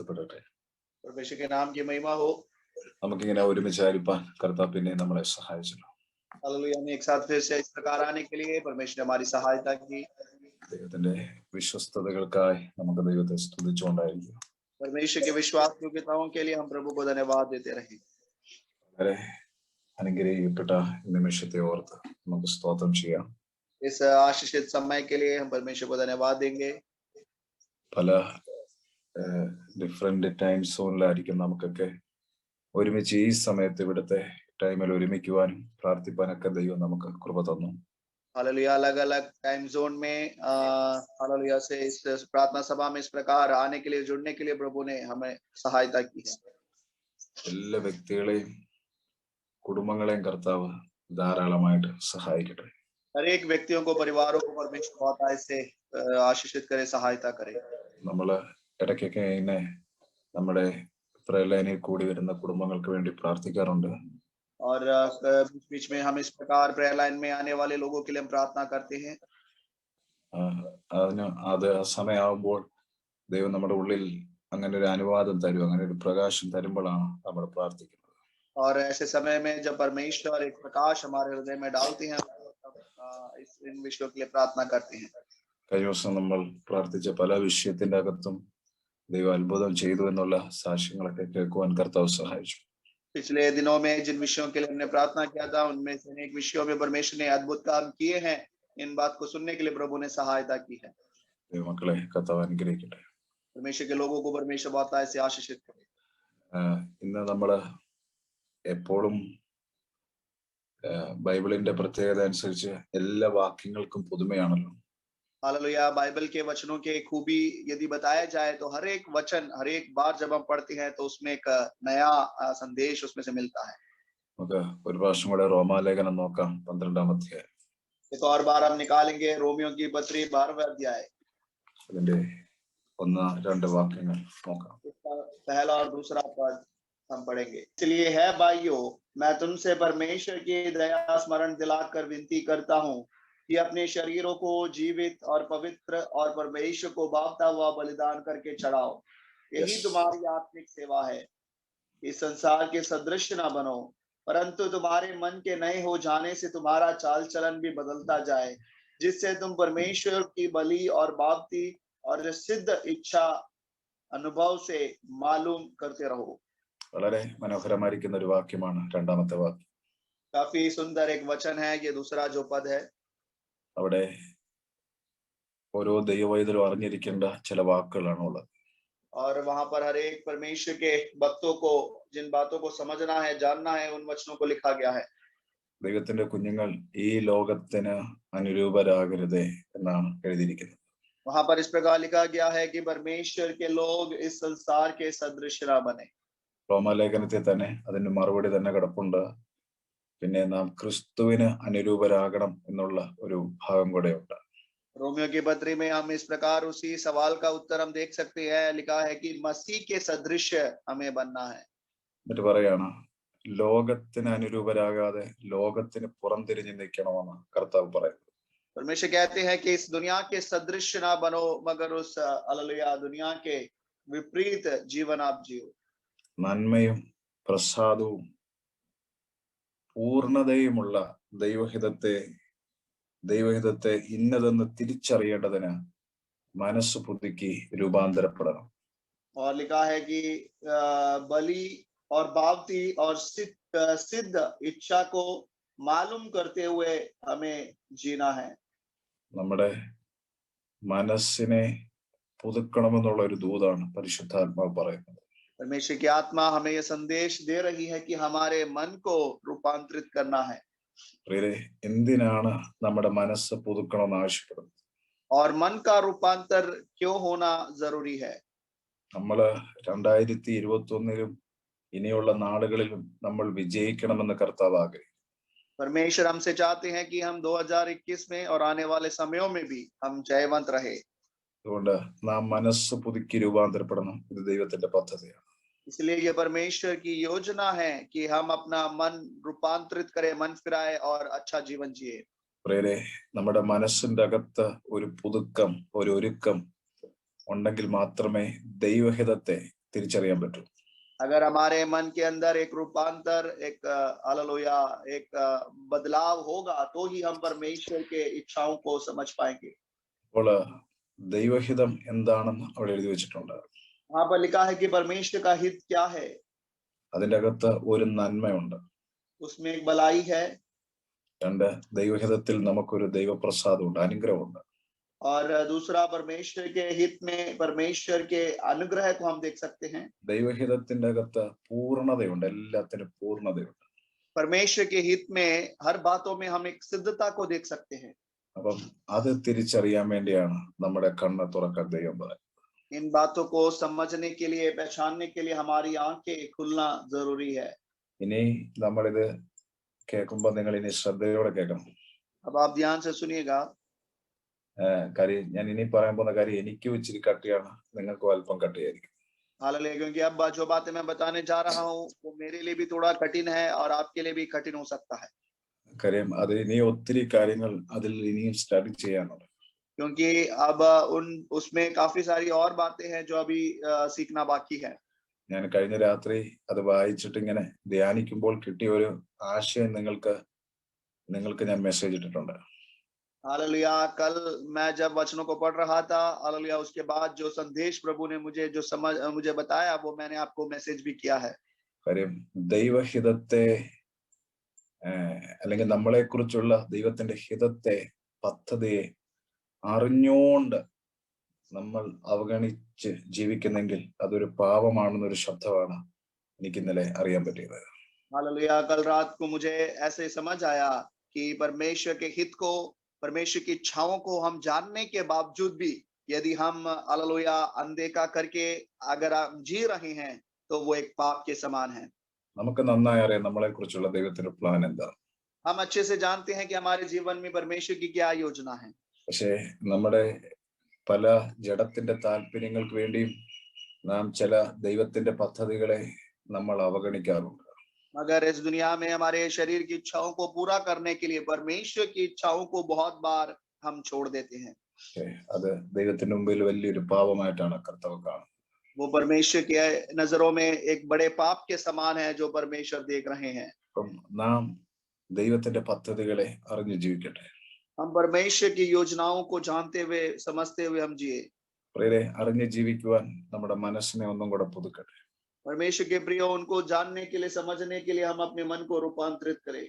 परमेश्वर के नाम की महिमा हो। നമുക്കിങ്ങനെ ഒരുമിച്ചായിരിക്കാൻ കർത്താവ് പിന്നെ നമ്മളെ സഹായിച്ചല്ലോ. हालेलुया। हम एक साथ फिर से इस प्रकार आने के लिए परमेश्वर ने हमारी सहायता की। ദൈവത്തിന്റെ വിശ്വസ്തതകൾക്കായി നമുക്ക് ദൈവത്തെ സ്തുതിച്ചുകൊണ്ടായിരിക്കും. परमेश्वर के विश्वास योग्यताओं के लिए हम प्रभु को धन्यवाद देते रहे। വളരെ അനുഗ്രഹിക്കപ്പെട്ട നിമിഷത്തെ ഓർത്ത് നമുക്ക് സ്തോത്രം ചെയ്യാം. इस आशीषित समय के लिए हम परमेश्वर को धन्यवाद देंगे। പല ഡിഫറെന്റ് ടൈം സോണിലായിരിക്കും നമുക്കൊക്കെ ഒരുമിച്ച് ഈ സമയത്ത് ഇവിടുത്തെ ടൈമിൽ ഒരുമിക്കുവാനും പ്രാർത്ഥിപ്പാനൊക്കെ ദൈവം നമുക്ക് കൃപ തന്നു. हालेलुया। अलग अलग टाइम जोन में हालेलुया से इस प्रार्थना सभा में इस प्रकार आने के लिए जुड़ने के लिए प्रभु ने हमें सहायता की है। എല്ലാ വ്യക്തികളെയും കുടുംബങ്ങളെയും കർത്താവ് ധാരാളമായിട്ട് സഹായിക്കട്ടെ. हर एक व्यक्तियों को, परिवारों को परमेश्वर बहुत से आशीषित करे, सहायता करे। നമ്മള് ഇടയ്ക്കൊക്കെ ഇങ്ങനെ നമ്മുടെ പ്രയർ ലൈനിൽ കൂടി വരുന്ന കുടുംബങ്ങൾക്ക് വേണ്ടി പ്രാർത്ഥിക്കാറുണ്ട്. और बीच बीच में हम इस प्रकार प्रेयर लाइन में आने वाले लोगों के लिए हम प्रार्थना करते हैं। അത് സമയമാകുമ്പോൾ ദൈവം നമ്മുടെ ഉള്ളിൽ അങ്ങനെ ഒരു അനുവാദം തരും, അങ്ങനെ ഒരു പ്രകാശം തരുമ്പോഴാണ് നമ്മൾ പ്രാർത്ഥിക്കുന്നത്. और ऐसे समय में जब परमेश्वर एक प्रकाश हमारे हृदय में डालते हैं, इन विषयों के लिए प्रार्थना करते हैं। കഴിഞ്ഞ ദിവസം നമ്മൾ പ്രാർത്ഥിച്ച പല വിഷയത്തിന്റെ അകത്തും ദൈവം അത്ഭുതം ചെയ്തു എന്നുള്ള സാക്ഷ്യങ്ങളൊക്കെ കേൾക്കുവാൻ കർത്താവ് സഹായിച്ചു. पिछले दिनों में जिन विषयों के लिए हमने प्रार्थना किया था, उनमें से अनेक विषयों में परमेश्वर ने अद्भुत काम किए हैं। इन बात को सुनने के लिए प्रभु ने सहायता की है। മക്കളെ കർത്താവ് അനുഗ്രഹിക്കട്ടെ. परमेश्वर के लोगों को परमेश्वर बहुत से आशीषित करे। ഇന്ന് നമ്മള് എപ്പോഴും ബൈബിളിന്റെ പ്രത്യേകത അനുസരിച്ച് എല്ലാ വാക്യങ്ങൾക്കും പുതുമയാണല്ലോ. हालेलुया। बाइबल के वचनों के खूबी यदि बताया जाए तो हर एक वचन हर एक बार जब हम पढ़ते हैं तो उसमें एक नया संदेश उसमें से मिलता है। നമുക്ക് ഒരു പ്രാവശ്യം കൂടെ റോമാലേഖനം നോക്കാം, 12-ാം അധ്യായം. एक और बार हम निकालेंगे रोमियो की पत्री 12वां अध्याय, അതിന്റെ 1-2 വാക്യങ്ങൾ നോക്കാം. पहला और दूसरा पद हम पढ़ेंगे। इसलिए है भाइयों, मैं तुमसे परमेश्वर की दया स्मरण दिलाकर विनती करता हूँ कि अपने शरीरों को जीवित और पवित्र और परमेश्वर को भावता हुआ बलिदान करके चढ़ाओ, यही तुम्हारी आत्मिक सेवा है। इस संसार के सदृश न बनो, परंतु तुम्हारे मन के नए हो जाने से तुम्हारा चाल चलन भी बदलता जाए, जिससे तुम परमेश्वर की बलि और भावती और सिद्ध इच्छा अनुभव से मालूम करते रहो। വളരെ മനോഹരമായിരിക്കുന്ന ഒരു വാക്യമാണ് 2-ാമത്തെ വാക്യം. काफी सुंदर एक वचन है ये दूसरा जो पद है। അവിടെ ഓരോ ദൈവവൈതലും അറിഞ്ഞിരിക്കേണ്ട ചില വാക്കുകളാണ് ഉള്ളത്. और वहां पर हर एक परमेश्वर के भक्तों को जिन बातों को समझना है, जानना है, उन वचनों को लिखा गया है। ദൈവത്തിന്റെ കുഞ്ഞുങ്ങൾ ഈ ലോകത്തിന് അനുരൂപരാകരുതേ എന്നാണ് എഴുതിയിരിക്കുന്നത്. वहां पर इस प्रकार लिखा गया है कि परमेश्वर के लोग इस संसार के सदृश न बने। റോമാലേഖനത്തിൽ തന്നെ അതിന്റെ മറുപടി തന്നെ കിടപ്പുണ്ട്. പിന്നെ നാം ക്രിസ്തുവിന് അനുരൂപരാകണം എന്നുള്ള ഒരു ഭാഗം കൂടെ ഉണ്ട്. रोमियो की पत्री में हम इस प्रकार उसी सवाल का उत्तर हम देख सकते हैं। लिखा है कि मसीह के सदृश हमें बनना है। എന്നിട്ട് പറയാണ്, ലോകത്തിന് അനുരൂപരാകാതെ ലോകത്തിന് പുറംതിരിഞ്ഞ് നിൽക്കണമെന്ന് കർത്താവ് പറയുന്നു. परमेश्वर कहते हैं कि इस दुनिया के सदृश ना बनो, मगर उस हालेलुया दुनिया के विपरीत जीवन आप जियो। നന്മയും പ്രസാദവും പൂർണ്ണതയുമുള്ള ദൈവഹിതത്തെ ഇന്നതെന്ന് തിരിച്ചറിയേണ്ടതിന് മനസ്സ് പുതുക്കി രൂപാന്തരപ്പെടണം. और लिखा है कि बलि और भावती और सिद्ध इच्छा को मालूम करते हुए हमें जीना है। നമ്മുടെ മനസ്സിനെ പുതുക്കണമെന്നുള്ള ഒരു ദൂതാണ് പരിശുദ്ധാത്മാവ് പറയുന്നത്. परमेश्वर की आत्मा हमें यह संदेश दे रही है कि हमारे मन को रूपांतरित करना है। പ്രിയരെ, എന്തിനാണ് നമ്മുടെ മനസ്സ് പുതുക്കണമെന്ന് ആവശ്യപ്പെടുന്നത്? और मन का रूपांतर क्यों होना जरूरी है? നമ്മള് 2021 ഇനിയുള്ള നാളുകളിലും നമ്മൾ വിജയിക്കണമെന്ന് കർത്താവ് ആഗ്രഹിക്കുന്നു. परमेश्वर हमसे चाहते हैं कि हम 2021 में और आने वाले समयों में भी हम जयवंत रहे। അതുകൊണ്ട് നാം മനസ്സ് പുതുക്കി രൂപാന്തരപ്പെടണം. ഇത് ദൈവത്തിന്റെ പദ്ധതിയാണ്. इसलिए ये परमेश्वर की योजना है कि हम अपना मन रूपांतरित करें, मन फिराए और अच्छा जीवन जिए। പ്രിയരെ, നമ്മുടെ മനസ്സിന്റെ അകത്ത് ഒരു പുതുക്കം, ഒരു ഒരുക്കം ഉണ്ടെങ്കിൽ മാത്രമേ ദൈവഹിതത്തെ തിരിച്ചറിയാൻ പറ്റും. अगर हमारे मन के अंदर एक रूपांतर, एक हालेलुया, एक बदलाव होगा तो ही हम परमेश्वर के इच्छाओं को समझ पाएंगे. അപ്പോൾ ദൈവഹിതം എന്താണെന്ന് അവിടെ എഴുതി വെച്ചിട്ടുണ്ട്. वहां पर लिखा है कि परमेश्वर का हित क्या है. അതിന്റെ അകത്ത് ഒരു നന്മയുണ്ട്. उसमें एक भलाई है. രണ്ട്, ദൈവഹിതത്തിൽ നമുക്കൊരു ദൈവപ്രസാദമുണ്ട്, അനുഗ്രഹമുണ്ട്. और दूसरा, परमेश्वर के हित में परमेश्वर के अनुग्रह को हम देख सकते हैं. ദൈവഹിതത്തിന്റെ അകത്ത് പൂർണ്ണതയുണ്ട്, എല്ലാത്തിനും പൂർണ്ണതയുണ്ട്. परमेश्वर के हित में हर बातों में हम एक सिद्धता को देख सकते हैं. അപ്പം അത് തിരിച്ചറിയാൻ വേണ്ടിയാണ് നമ്മുടെ കണ്ണ് തുറക്കാൻ ദൈവം പറയുന്നത്. इन बातों को समझने के लिए, पहचानने के लिए हमारी आंखें खुलना जरूरी है. ഇനി നമ്മളിത് കേൾക്കുമ്പോൾ നിങ്ങൾ ഇനി ശ്രദ്ധയോടെ കേൾക്കണം. अब आप ध्यान से सुनिएगा. കാര്യം ഞാൻ ഇനി പറയാൻ പോകുന്ന കാര്യം എനിക്കും ഇച്ചിരി കട്ടിയാണ്, നിങ്ങൾക്കും അല്പം കട്ടിയായിരിക്കും. हालेलुया, क्योंकि अब जो बातें मैं बताने जा रहा हूँ वो मेरे लिए भी थोड़ा कठिन है और आपके लिए भी कठिन हो सकता है. കാര്യം അത് ഇനി ഒത്തിരി കാര്യങ്ങൾ അതിൽ ഇനിയും സ്റ്റഡി ചെയ്യാനുണ്ട്. क्योंकि अब उसमें काफी सारी और बातें हैं जो अभी सीखना बाकी है. ഞാൻ കഴിഞ്ഞ രാത്രി അത് വായിച്ചിട്ട് ഇങ്ങനെ ധ്യാനിക്കുമ്പോൾ കിട്ടിയ ഒരു ആശയം നിങ്ങൾക്ക് ഞാൻ മെസ്സേജ് ഇട്ടിട്ടുണ്ട്. हालेलुया, कल मैं जब वचनों को पढ़ रहा था, हालेलुया, उसके बाद जो संदेश प्रभु ने मुझे बताया वो मैंने आपको मैसेज भी किया है. കാര്യം ദൈവഹിതത്തെ അല്ലെങ്കിൽ നമ്മളെ കുറിച്ചുള്ള ദൈവത്തിന്റെ ഹിതത്തെ, പദ്ധതിയെ അറിഞ്ഞുകൊണ്ട് നമ്മൾ അവഗണിച്ച് ജീവിക്കുന്നെങ്കിൽ അതൊരു പാപമാണെന്നൊരു ശബ്ദമാണ് എനിക്ക് ഇന്നലെ അറിയാൻ പറ്റിയത്. हालेलुया, कल रात को मुझे ऐसे समझ आया कि परमेश्वर के हित को, परमेश्वर की इच्छाओं को हम जानने के बावजूद भी यदि हम हालेलुया अनदेखा करके अगर हम जी रहे हैं तो वो एक पाप के समान है. നമുക്ക് നന്നായി അറിയാം നമ്മളെ കുറിച്ചുള്ള ദൈവത്തിന്റെ പ്ലാൻ എന്താ. हम अच्छे से जानते हैं कि हमारे जीवन में परमेश्वर की क्या योजना है. പക്ഷേ നമ്മുടെ പല ജഡത്തിന്റെ താല്പര്യങ്ങൾക്ക് വേണ്ടിയും നാം ചില ദൈവത്തിന്റെ പദ്ധതികളെ നമ്മൾ അവഗണിക്കാറുണ്ട്. मगर इस दुनिया में हमारे शरीर की इच्छाओं को पूरा करने के लिए परमेश्वर की इच्छाओं को बहुत बार हम छोड़ देते हैं. അത് ദൈവത്തിന്റെ മുമ്പിൽ വലിയൊരു പാപമായിട്ടാണ് കർത്താവ് കാണുന്നത്. वो परमेश्वर के नजरों में एक बड़े पाप के समान है जो परमेश्वर देख रहे हैं. നാം ദൈവത്തിന്റെ പദ്ധതികളെ അറിഞ്ഞു ജീവിക്കട്ടെ. हम परमेश्वर की योजनाओं को जानते हुए, समझते हुए हम जिए. പ്രിയരെ, അറിഞ്ഞു ജീവിക്കുവാൻ നമ്മുടെ മനസ്സിനെ ഒന്നും കൂടെ പുതുക്കട്ടെ. परमेश्वर के प्रिय, उनको जानने के लिए, समझने के लिए हम अपने मन को रूपांतरित करें.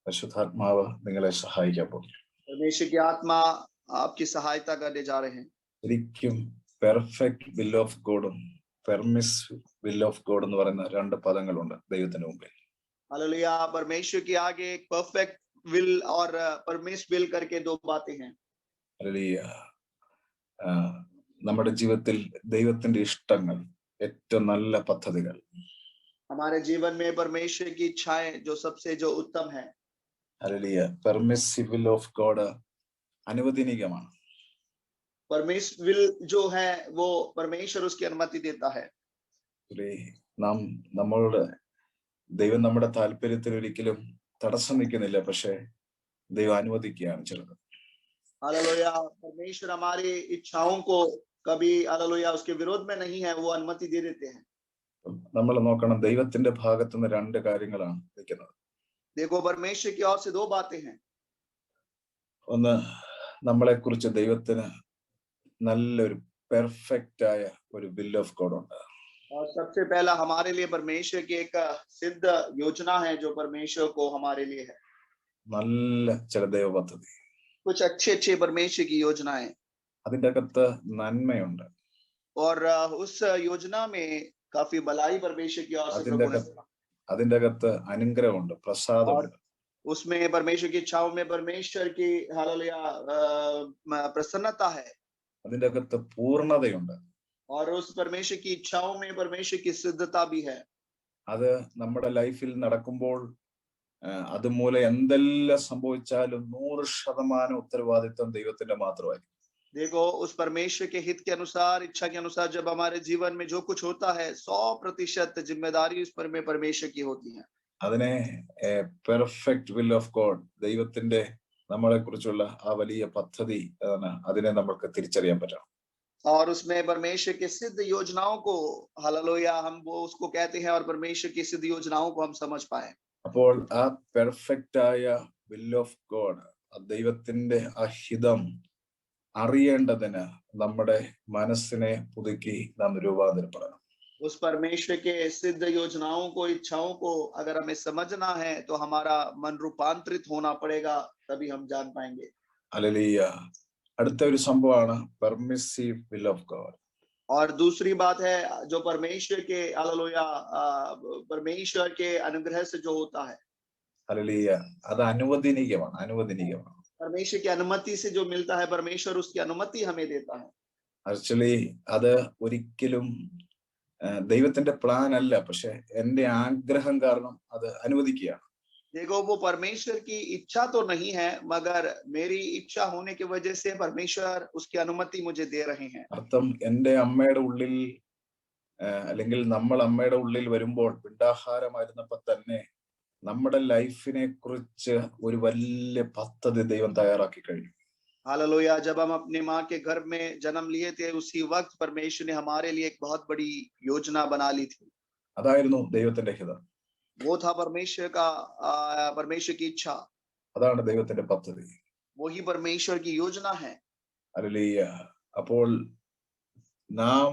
പരിശുദ്ധാത്മാവ് നിങ്ങളെ സഹായിക്കാൻ പോകുന്നു. परमेश्वर की आत्मा आपकी सहायता करने जा रहे हैं. ശരിക്കും പെർഫെക്റ്റ് വിൽ ഓഫ് ഗോഡും പെർമിസ് വിൽ ഓഫ് ഗോഡ് എന്ന് പറയുന്ന രണ്ട് പദങ്ങളുണ്ട് ദൈവത്തിന് മുമ്പിൽ. हालेलुया, परमेश्वर के आगे एक परफेक्ट विल और परमिस विल करके दो बातें हैं. ഹല്ലേലൂയ. നമ്മുടെ ജീവിതത്തിൽ ദൈവത്തിന്റെ ഇഷ്ടങ്ങൾ, ഏറ്റവും നല്ല പദ്ധതികൾ, हमारे जीवन में परमेश्वर की इच्छाएं जो उत्तम है. ഹല്ലേലൂയ. പെർമിസിവ് വിൽ ഓഫ് ഗോഡ് അനുവദനീയമാണ്. परमिस विल जो है वो परमेश्वर उसकी अनुमति देता है. ദൈവം നമ്മുടെ താല്പര്യത്തിൽ ഒരിക്കലും തടസ്സം നിൽക്കുന്നില്ല, പക്ഷെ ദൈവം അനുവദിക്കുകയാണ് ചിലത്. हालेलुया, परमेश्वर हमारी इच्छाओं को कभी हालेलुया उसके विरोध में नहीं है, वो अनुमति दे देते हैं. നമ്മൾ നോക്കണം, ദൈവത്തിന്റെ ഭാഗത്ത് നിന്ന് രണ്ട് കാര്യങ്ങളാണ് നിൽക്കുന്നത്. देखो, परमेश्वर की ओर से दो बातें हैं. ഒന്ന്, നമ്മളെ കുറിച്ച് ദൈവത്തിന് നല്ലൊരു പെർഫെക്റ്റ് ആയ ഒരു വിൽ ഓഫ് ഗോഡ് ഉണ്ട്. और सबसे पहला हमारे लिए परमेश्वर की एक सिद्ध योजना है जो परमेश्वर को हमारे लिए है. നല്ല ചില ദൈവ പദ്ധതി, कुछ अच्छे परमेश्वर की योजनाएं. അതിന്റെ അകത്ത് നന്മയുണ്ട്. और उस योजना में काफी भलाई परमेश्वर की ओर से प्रभु ने. അതിന്റെ അകത്ത് അനുഗ്രഹമുണ്ട്, പ്രസാദമുണ്ട്. उसमें परमेश्वर की इच्छाओं में परमेश्वर की हालेलुया प्रसन्नता है. അതിന്റെ അകത്ത് പൂർണ്ണതയുണ്ട്. और उस परमेश्वर की इच्छाओं में परमेश्वर की सिद्धता भी है. അത് നമ്മുടെ ലൈഫിൽ നടക്കുമ്പോൾ അതുമൂലം എന്തെല്ലാം സംഭവിച്ചാലും 100% ഉത്തരവാദിത്വം ദൈവത്തിന്റെ മാത്രമായിരിക്കും. देखो, उस परमेश्वर के हित के अनुसार, इच्छा के अनुसार जब हमारे जीवन में जो कुछ होता है 100% जिम्मेदारी उस पर में परमेश्वर की होती है. അതിനെ പെർഫെക്റ്റ് വിൽ ഓഫ് ഗോഡ്, ദൈവത്തിന്റെ നമ്മളെ കുറിച്ചുള്ള ആ വലിയ പദ്ധതി, അതിനെ നമ്മൾക്ക് തിരിച്ചറിയാൻ പറ്റണം. और उसमें परमेश्वर के सिद्ध योजनाओं को, हालेलुया, हम वो उसको कहते हैं, और परमेश्वर की सिद्ध योजनाओं को हम समझ पाए। അപ്പോൾ ആ പെർഫെക്റ്റ് ആയ വിൽ ഓഫ് ഗോഡ്, ദൈവത്തിന്റെ ആ ഹിതം അറിയേണ്ടതിന് നമ്മുടെ മനസ്സിനെ പുതുക്കി നാം രൂപാന്തരപ്പെടണം. उस परमेश्वर के सिद्ध योजनाओं को, इच्छाओं को अगर हमें समझना है तो हमारा मन रूपांतरित होना पड़ेगा, तभी हम जान पाएंगे। ഹല്ലേലൂയ. അടുത്ത ഒരു സംഭവമാണ് പെർമിസീവ് വിൽ ഓഫ് ഗോഡ്. और दूसरी बात है जो परमेश्वर के, हालेलुया, परमेश्वर के अनुग्रह से जो होता है, ഹല്ലേലൂയ, അത് അനുവദനീയമാണ്. परमेश्वर की अनुमति से जो मिलता है, परमेश्वर उसकी अनुमति हमें देता है। ആക്ച്വലി അത് ഒരിക്കലും ദൈവത്തിന്റെ പ്ലാൻ അല്ല, പക്ഷെ എന്റെ ആഗ്രഹം കാരണം അത് അനുവദിക്കുകയാണ്. देखो, वो परमेश्वर की इच्छा तो नहीं है, मगर मेरी इच्छा होने की वजह से परमेश्वर उसकी अनुमति मुझे दे रहे हैं। അർത്ഥം എന്റെ അമ്മയുടെ ഉള്ളിൽ അല്ലെങ്കിൽ നമ്മൾ അമ്മയുടെ ഉള്ളിൽ വരുമ്പോൾ പിണ്ടാഹാരമായിരുന്നപ്പോ തന്നെ നമ്മുടെ ലൈഫിനെ കുറിച്ച് ഒരു വലിയ പദ്ധതി ദൈവം തയ്യാറാക്കി കഴിഞ്ഞു. हालेलुया, जब हम अपने माँ के घर में जन्म लिए थे, उसी वक्त परमेश्वर ने हमारे लिए एक बहुत बड़ी योजना बना ली थी। അതായിരുന്നു ദൈവത്തിന്റെ ഹിതം. वो था परमेश्वर की इच्छा, അതാണ് ദൈവത്തിന്റെ പദ്ധതി. वही परमेश्वर की योजना है। ഹല്ലേലൂയ. അപ്പോൾ നാം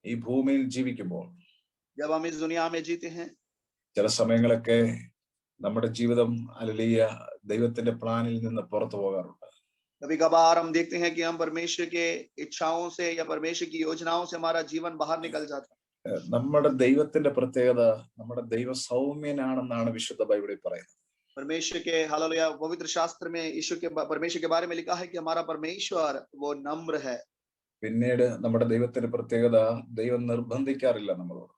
ഈ ഭൂമിയിൽ ജീവിക്കുമ്പോൾ जब हम इस दुनिया में जीते हैं, ചില സമയങ്ങളൊക്കെ നമ്മുടെ ജീവിതം ഹല്ലേലൂയ ദൈവത്തിന്റെ പ്ലാനിൽ നിന്ന് പുറത്തു പോകാറുണ്ട്. कभी कभार हम देखते हैं कि हम परमेश्वर के इच्छाओं से या परमेश्वर की योजनाओं से हमारा जीवन बाहर निकल जाता है। നമ്മുടെ ദൈവത്തിന്റെ പ്രത്യേകത, നമ്മുടെ ദൈവ സൗമ്യനാണെന്നാണ് വിശുദ്ധ ബൈബിളിൽ പറയുന്നത്. परमेश्वर के, हालेलुया, पवित्र शास्त्र में परमेश्वर के बारे में लिखा है कि हमारा परमेश्वर वो नम्र है। പിന്നീട് നമ്മുടെ ദൈവത്തിന്റെ പ്രത്യേകത, ദൈവം നിർബന്ധിക്കാറില്ല നമ്മളോട്.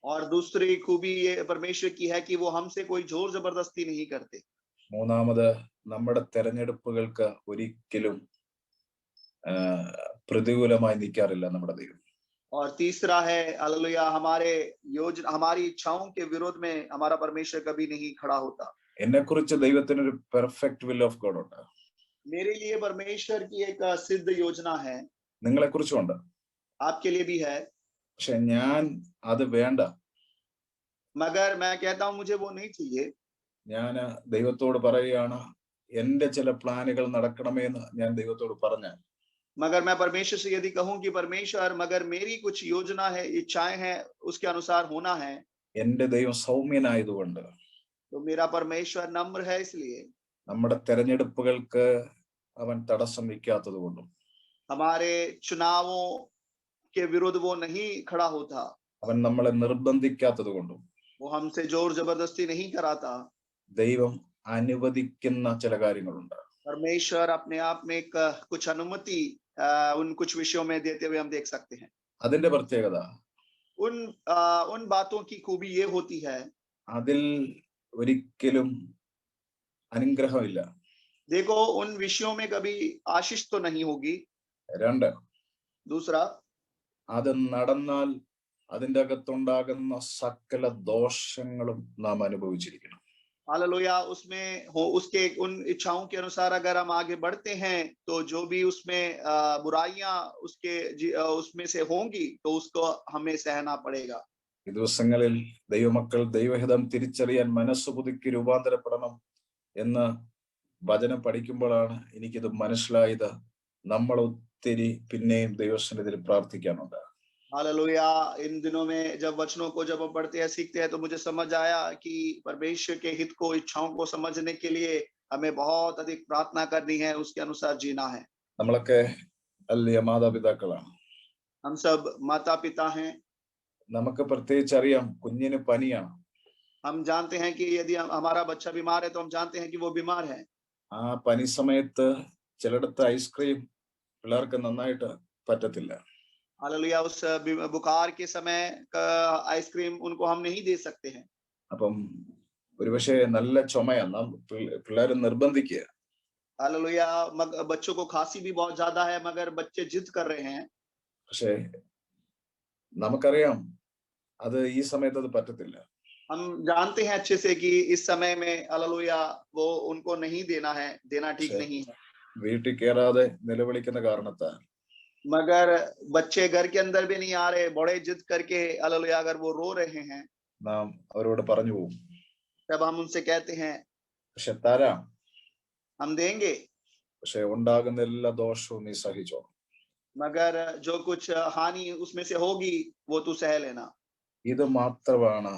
और दूसरी खूबी ये परमेश्वर की है कि वो हमसे कोई जोर जबरदस्ती नहीं करते। മൂന്നാമത്, നമ്മുടെ തെരഞ്ഞെടുപ്പുകൾക്ക് ഒരിക്കലും പ്രതികൂലമായി നിൽക്കാറില്ല നമ്മുടെ ദൈവം. और तीसरा है, हालेलुया, हमारी इच्छाओं के विरोध में हमारा परमेश्वर कभी नहीं खड़ा होता। എന്നെ കുറിച്ച് ദൈവത്തിന് ഒരു പെർഫെക്റ്റ് വിൽ ഓഫ് ഗോഡ് ഉണ്ട്. मेरे लिए परमेश्वर की एक सिद्ध योजना है, നിങ്ങളെ കുറിച്ചും ഉണ്ട്. आपके लिए भी है, പക്ഷെ ഞാൻ അത് വേണ്ട, मगर मैं कहता हूं मुझे वो नहीं चाहिए। ഞാൻ ദൈവത്തോട് പറയുകയാണ്, എന്റെ ചില പ്ലാനുകൾ നടക്കണമേ എന്ന് ഞാൻ ദൈവത്തോട് പറഞ്ഞാൽ, मगर मैं परमेश्वर से यदि कहूं कि परमेश्वर, मगर मेरी कुछ योजना है, इच्छाएं हैं, उसके अनुसार होना है, എന്റെ ദൈവം സൗമ്യനായതുകൊണ്ട്, तो मेरा परमेश्वर नम्र है, इसलिए നമ്മുടെ തെരഞ്ഞെടുപ്പുകൾക്ക് അവൻ തടസ്സം വയ്ക്കാത്തത് കൊണ്ടും, हमारे चुनावों के विरुद्ध वो नहीं खड़ा होता, അവൻ നമ്മളെ നിർബന്ധിക്കാത്തത് കൊണ്ടും, वो हमसे जोर जबरदस्ती नहीं कराता, ദൈവം അനുവദിക്കുന്ന ചില കാര്യങ്ങളുണ്ട്. परमेश्वर अपने आप में कुछ अनुमति उन कुछ विषयों में देते हुए हम देख सकते हैं। അതിന്റെ പ്രത്യേകത, उन बातों की खूबी ये होती है, അതിൽ ഒരിക്കലും അനുഗ്രഹമില്ല. देखो, उन विषयों में कभी आशीष तो नहीं होगी। രണ്ട്, दूसरा, അത് നടന്നാൽ അതിൻ്റെ അകത്തുണ്ടാകുന്ന സകല ദോഷങ്ങളും നാം അനുഭവിച്ചിരിക്കണം. हालेलुया, उसमें हो, उसके उन इच्छाओं के अनुसार अगर हम आगे बढ़ते हैं, तो जो भी उसमें बुराइयां उसमें से होंगी, तो उसको हमें सहना पड़ेगा। ഈ ദിവസങ്ങളിൽ ദൈവമക്കൾ ദൈവഹിതം തിരിച്ചറിയാൻ മനസ്സ് പുതുക്കി രൂപാന്തരപ്പെടണം എന്ന് വചനം പഠിക്കുമ്പോഴാണ് എനിക്കിത് മനസ്സിലായത്. നമ്മൾ ഒത്തിരി പിന്നെയും ദൈവസന്നിധിയിൽ പ്രാർത്ഥിക്കാനുണ്ട്. हालेलुया, इन दिनों में जब वचनों को जब हम पढ़ते हैं, सीखते हैं, तो मुझे समझ आया कि परमेश्वर के हित को, इच्छाओं को समझने के लिए हमें बहुत अधिक प्रार्थना करनी है, उसके अनुसार जीना है। നമ്മളൊക്കെ വലിയ മാതാപിതാക്കളാണ്. हम सब माता पिता हैं। നമുക്ക് പ്രത്യേകിച്ച് അറിയാം, കുഞ്ഞിന് പനിയാണ്. हम जानते हैं कि यदि हमारा बच्चा बीमार है, तो हम जानते हैं कि वो बीमार है। ആ പനി സമയത്ത് ചിലയിടത്ത് ഐസ്ക്രീം പിള്ളേർക്ക് നന്നായിട്ട് പറ്റത്തില്ല. हालेलुया, उस बुखार के समय का आइसक्रीम उनको हम नहीं दे सकते हैं। അപ്പം ഒരുപക്ഷെ നല്ല ചുമയാണ്, പിള്ളേരെ നിർബന്ധിക്കുക. हालेलुया, बच्चों को खांसी भी बहुत ज्यादा है, मगर बच्चे जिद कर रहे हैं। പക്ഷേ നമുക്കറിയാം അത് ഈ സമയത്ത് അത് പറ്റത്തില്ല. हम जानते हैं अच्छे से कि इस समय में, हालेलुया, वो उनको नहीं देना है, देना ठीक नहीं है। വീട്ടിൽ കയറാതെ നിലവിളിക്കുന്ന കാരണത്താൽ मगर बच्चे घर के अंदर भी नहीं आ रहे, बड़े जिद करके हालेलुया अगर वो रो रहे हैं, നാം അവരോട് പറഞ്ഞു പോകും, तब हम उनसे कहते हैं പക്ഷെ തരാം, हम देंगे, പക്ഷെ ഉണ്ടാകുന്ന എല്ലാ ദോഷവും നീ സഹിച്ചോ. मगर जो कुछ हानि उसमें से होगी वो तू सह लेना. ഇത് മാത്രമാണ്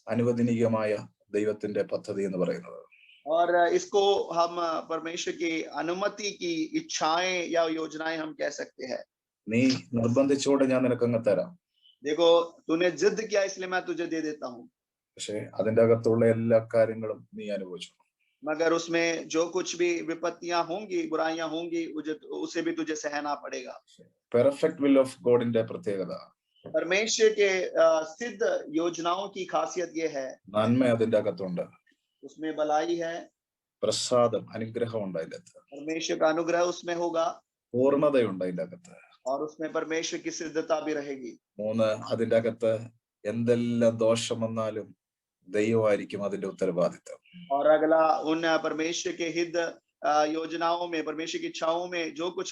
അനുവദനീയമായ ദൈവത്തിന്റെ പദ്ധതി എന്ന് പറയുന്നത്. और इसको हम परमेश्वर की अनुमति की इच्छाएं या योजनाएं हम कह सकते हैं. നീ നിർബന്ധിച്ചോടെ ഞാൻ നിനക്കങ്ങ് തരാം, देखो तूने जिद किया इसलिए मैं तुझे दे देता हूँ, പക്ഷെ അതിന്റെ അകത്തുള്ള എല്ലാ കാര്യങ്ങളും നീ അനുഭവിച്ചു. मगर उसमें जो कुछ भी विपत्तियां होंगी, बुराइयां होंगी, उसे भी तुझे सहना पड़ेगा. പെർഫെക്റ്റ് വിൽ ഓഫ് ഗോഡിന്റെ പ്രത്യേകത, परमेश्वर के सिद्ध योजनाओं की खासियत ये है, നന്മ അതിന്റെ അകത്തുണ്ട്, उसमें भलाई है, പ്രസാദം അനുഗ്രഹം ഉണ്ട് അതിന്റെ അകത്ത്, परमेश्वर का अनुग्रह उसमें होगा, പൂർണ്ണതയുണ്ട് അതിന്റെ അകത്ത്. और उसमें परमेश्वर की सिद्धता भी रहेगी. 3, അതിന്റെ അകത്ത് എന്തെല്ലാം ദോഷം വന്നാലും ദൈവമായിരിക്കും അതിന്റെ ഉത്തരവാദിത്വം. और अगला, उन परमेश्वर के हित योजनाओं में, परमेश्वर की इच्छाओं में जो कुछ